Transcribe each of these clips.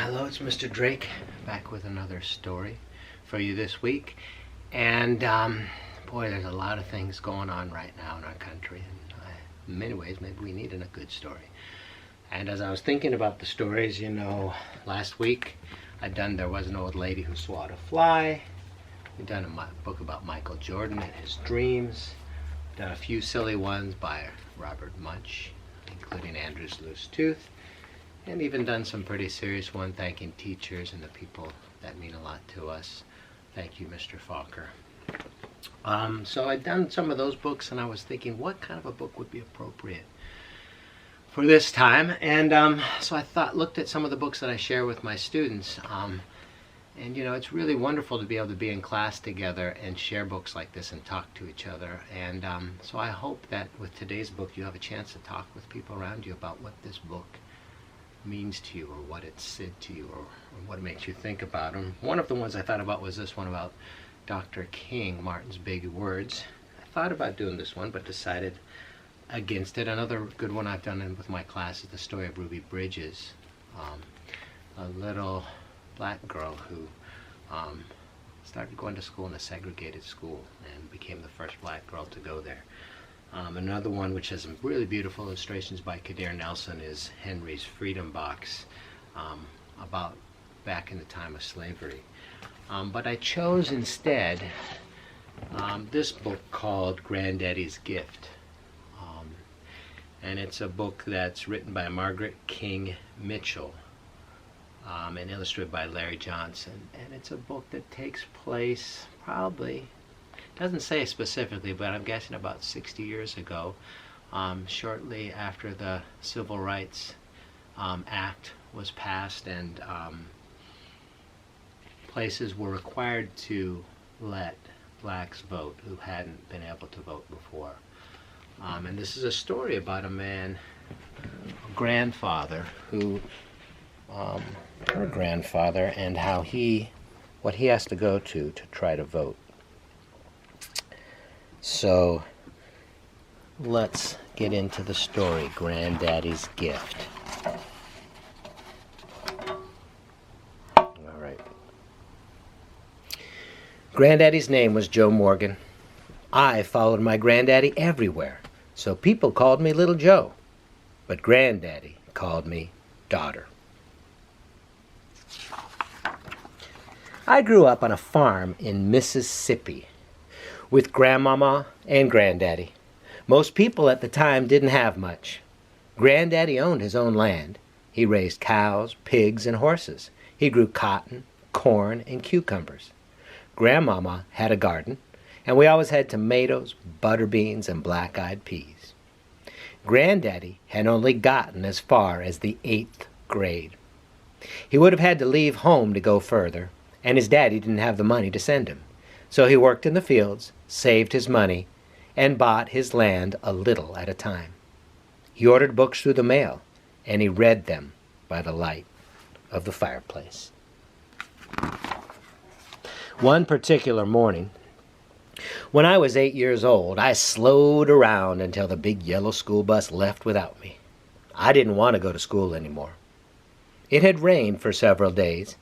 Hello, it's Mr. Drake, back with another story for you this week. And boy, there's a lot of things going on right now in our country. And in many ways, maybe we need a good story. And as I was thinking about the stories, last week There Was an Old Lady Who Swallowed a Fly. We've done a book about Michael Jordan and his dreams. Done a few silly ones by Robert Munch, including Andrew's Loose Tooth. And even done some pretty serious one, thanking teachers and the people that mean a lot to us. Thank you, Mr. Falker. So I'd done some of those books, and I was thinking, what kind of a book would be appropriate for this time? And so I looked at some of the books that I share with my students. And it's really wonderful to be able to be in class together and share books like this and talk to each other. And so I hope that with today's book, you have a chance to talk with people around you about what this book means to you, or what it said to you, or what it makes you think about them. One of the ones I thought about was this one about Dr. King, Martin's Big Words. I thought about doing this one, but decided against it. Another good one I've done with my class is the story of Ruby Bridges, a little black girl who started going to school in a segregated school and became the first black girl to go there. Another one which has some really beautiful illustrations by Kadir Nelson is Henry's Freedom Box, about back in the time of slavery. But I chose instead this book called Granddaddy's Gift. And it's a book that's written by Margaret King Mitchell and illustrated by Larry Johnson. And it's a book that takes place probably, doesn't say specifically, but I'm guessing about 60 years ago, shortly after the Civil Rights Act was passed, and places were required to let blacks vote who hadn't been able to vote before. And this is a story about a man, a grandfather, who, her grandfather, and what he has to go to try to vote. So let's get into the story, Granddaddy's Gift. All right. Granddaddy's name was Joe Morgan. I followed my granddaddy everywhere, so people called me Little Joe, but Granddaddy called me Daughter. I grew up on a farm in Mississippi with Grandmama and Granddaddy. Most people at the time didn't have much. Granddaddy owned his own land. He raised cows, pigs, and horses. He grew cotton, corn, and cucumbers. Grandmama had a garden, and we always had tomatoes, butter beans, and black-eyed peas. Granddaddy had only gotten as far as the 8th grade. He would have had to leave home to go further, and his daddy didn't have the money to send him. So he worked in the fields, saved his money, and bought his land a little at a time. He ordered books through the mail, and he read them by the light of the fireplace. One particular morning, when I was 8 years old, I slowed around until the big yellow school bus left without me. I didn't want to go to school anymore. It had rained for several days,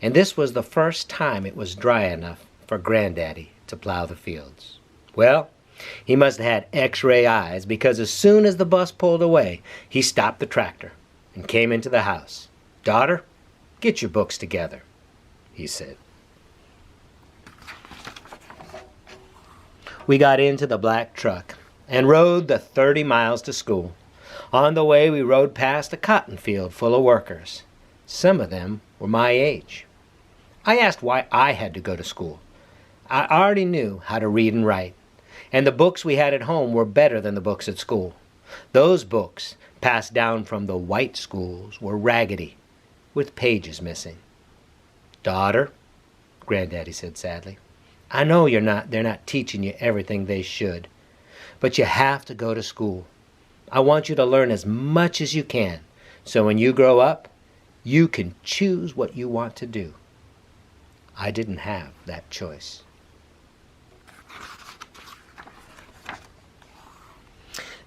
and this was the first time it was dry enough for Granddaddy to plow the fields. Well, he must have had X-ray eyes, because as soon as the bus pulled away, he stopped the tractor and came into the house. "Daughter, get your books together," he said. We got into the black truck and rode the 30 miles to school. On the way, we rode past a cotton field full of workers. Some of them were my age. I asked why I had to go to school. I already knew how to read and write, and the books we had at home were better than the books at school. Those books, passed down from the white schools, were raggedy, with pages missing. "Daughter," Granddaddy said sadly, "I know they're not teaching you everything they should, but you have to go to school. I want you to learn as much as you can, so when you grow up, you can choose what you want to do." I didn't have that choice.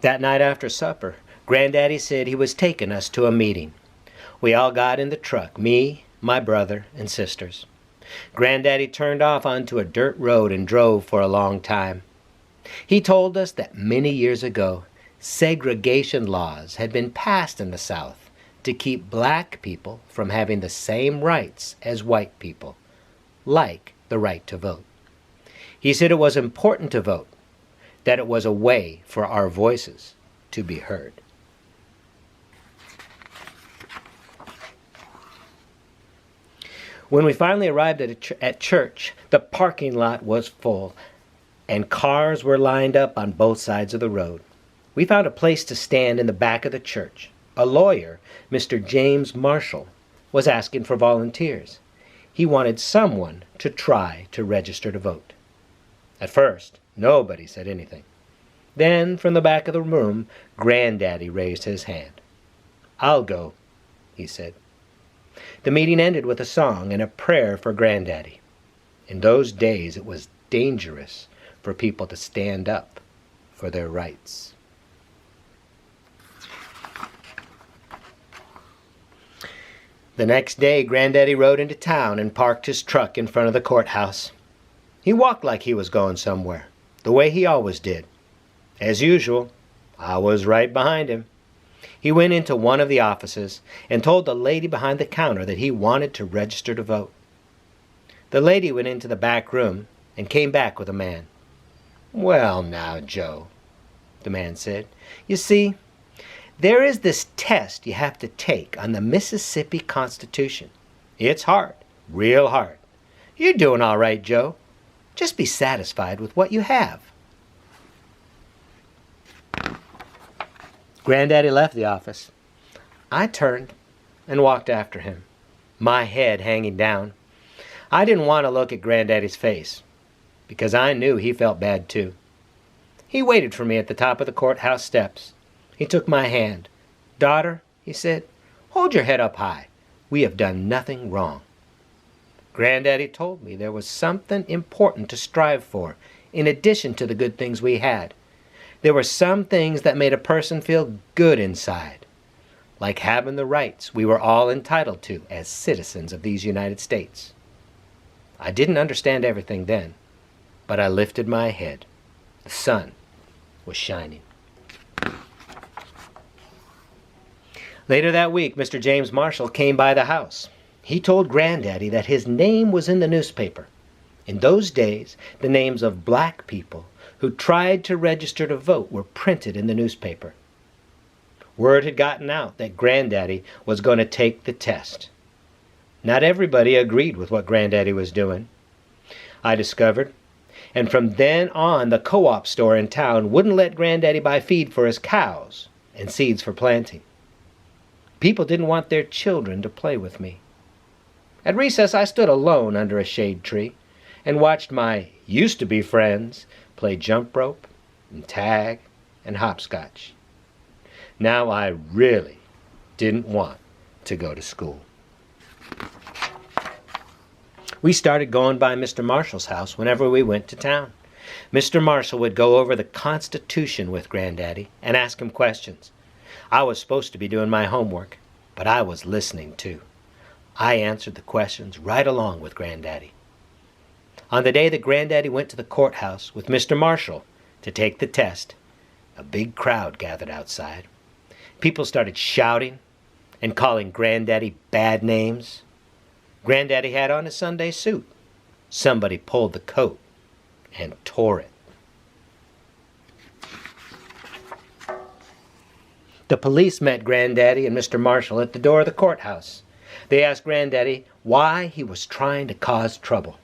That night after supper, Granddaddy said he was taking us to a meeting. We all got in the truck, me, my brother, and sisters. Granddaddy turned off onto a dirt road and drove for a long time. He told us that many years ago, segregation laws had been passed in the South to keep black people from having the same rights as white people, like the right to vote. He said it was important to vote, that it was a way for our voices to be heard. When we finally arrived at church, the parking lot was full, and cars were lined up on both sides of the road. We found a place to stand in the back of the church. A lawyer, Mr. James Marshall, was asking for volunteers. He wanted someone to try to register to vote. At first, nobody said anything. Then, from the back of the room, Granddaddy raised his hand. "I'll go," he said. The meeting ended with a song and a prayer for Granddaddy. In those days, it was dangerous for people to stand up for their rights. The next day, Granddaddy rode into town and parked his truck in front of the courthouse. He walked like he was going somewhere, the way he always did. As usual, I was right behind him. He went into one of the offices and told the lady behind the counter that he wanted to register to vote. The lady went into the back room and came back with a man. "Well now, Joe," the man said, "you see, there is this test you have to take on the Mississippi Constitution. It's hard, real hard. You're doing all right, Joe. Just be satisfied with what you have." Granddaddy left the office. I turned and walked after him, my head hanging down. I didn't want to look at Granddaddy's face, because I knew he felt bad too. He waited for me at the top of the courthouse steps. He took my hand. "Daughter," he said, "hold your head up high. We have done nothing wrong." Granddaddy told me there was something important to strive for, in addition to the good things we had. There were some things that made a person feel good inside, like having the rights we were all entitled to as citizens of these United States. I didn't understand everything then, but I lifted my head. The sun was shining. Later that week, Mr. James Marshall came by the house. He told Granddaddy that his name was in the newspaper. In those days, the names of black people who tried to register to vote were printed in the newspaper. Word had gotten out that Granddaddy was going to take the test. Not everybody agreed with what Granddaddy was doing, I discovered, and from then on the co-op store in town wouldn't let Granddaddy buy feed for his cows and seeds for planting. People didn't want their children to play with me. At recess, I stood alone under a shade tree and watched my used-to-be friends play jump rope and tag and hopscotch. Now I really didn't want to go to school. We started going by Mr. Marshall's house whenever we went to town. Mr. Marshall would go over the Constitution with Granddaddy and ask him questions. I was supposed to be doing my homework, but I was listening too. I answered the questions right along with Granddaddy. On the day that Granddaddy went to the courthouse with Mr. Marshall to take the test, a big crowd gathered outside. People started shouting and calling Granddaddy bad names. Granddaddy had on a Sunday suit. Somebody pulled the coat and tore it. The police met Granddaddy and Mr. Marshall at the door of the courthouse. They asked Granddaddy why he was trying to cause trouble.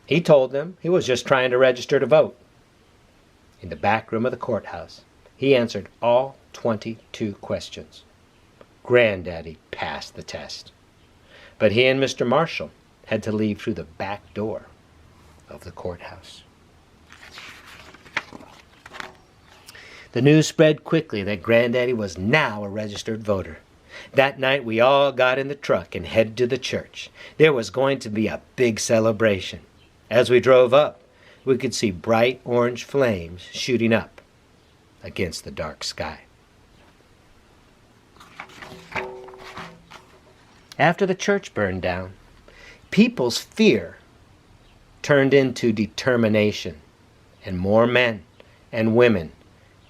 He told them he was just trying to register to vote. In the back room of the courthouse, he answered all 22 questions. Granddaddy passed the test. But he and Mr. Marshall had to leave through the back door of the courthouse. The news spread quickly that Granddaddy was now a registered voter. That night we all got in the truck and headed to the church. There was going to be a big celebration. As we drove up, we could see bright orange flames shooting up against the dark sky. After the church burned down, people's fear turned into determination, and more men and women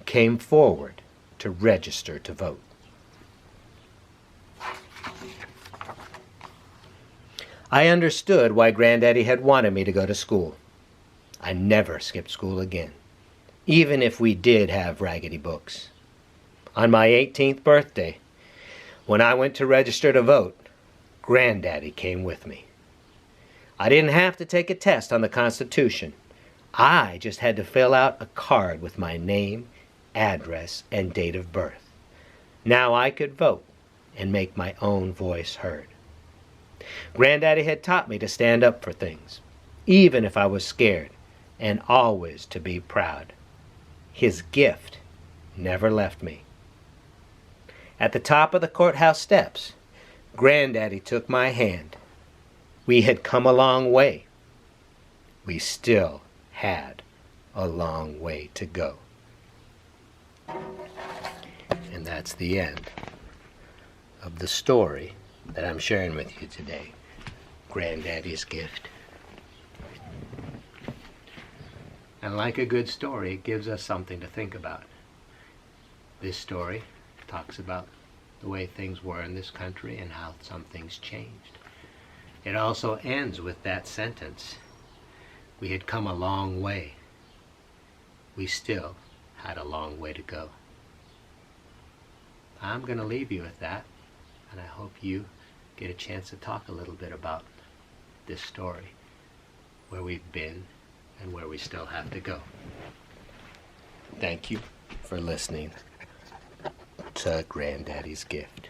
came forward to register to vote. I understood why Granddaddy had wanted me to go to school. I never skipped school again, even if we did have raggedy books. On my 18th birthday, when I went to register to vote, Granddaddy came with me. I didn't have to take a test on the Constitution. I just had to fill out a card with my name, address, and date of birth. Now I could vote and make my own voice heard. Granddaddy had taught me to stand up for things, even if I was scared, and always to be proud. His gift never left me. At the top of the courthouse steps, Granddaddy took my hand. We had come a long way. We still had a long way to go. And that's the end of the story that I'm sharing with you today, Granddaddy's Gift. And like a good story, it gives us something to think about. This story talks about the way things were in this country and how some things changed. It also ends with that sentence, we had come a long way. We still had a long way to go. I'm going to leave you with that, and I hope you get a chance to talk a little bit about this story, where we've been and where we still have to go. Thank you for listening to Granddaddy's Gift.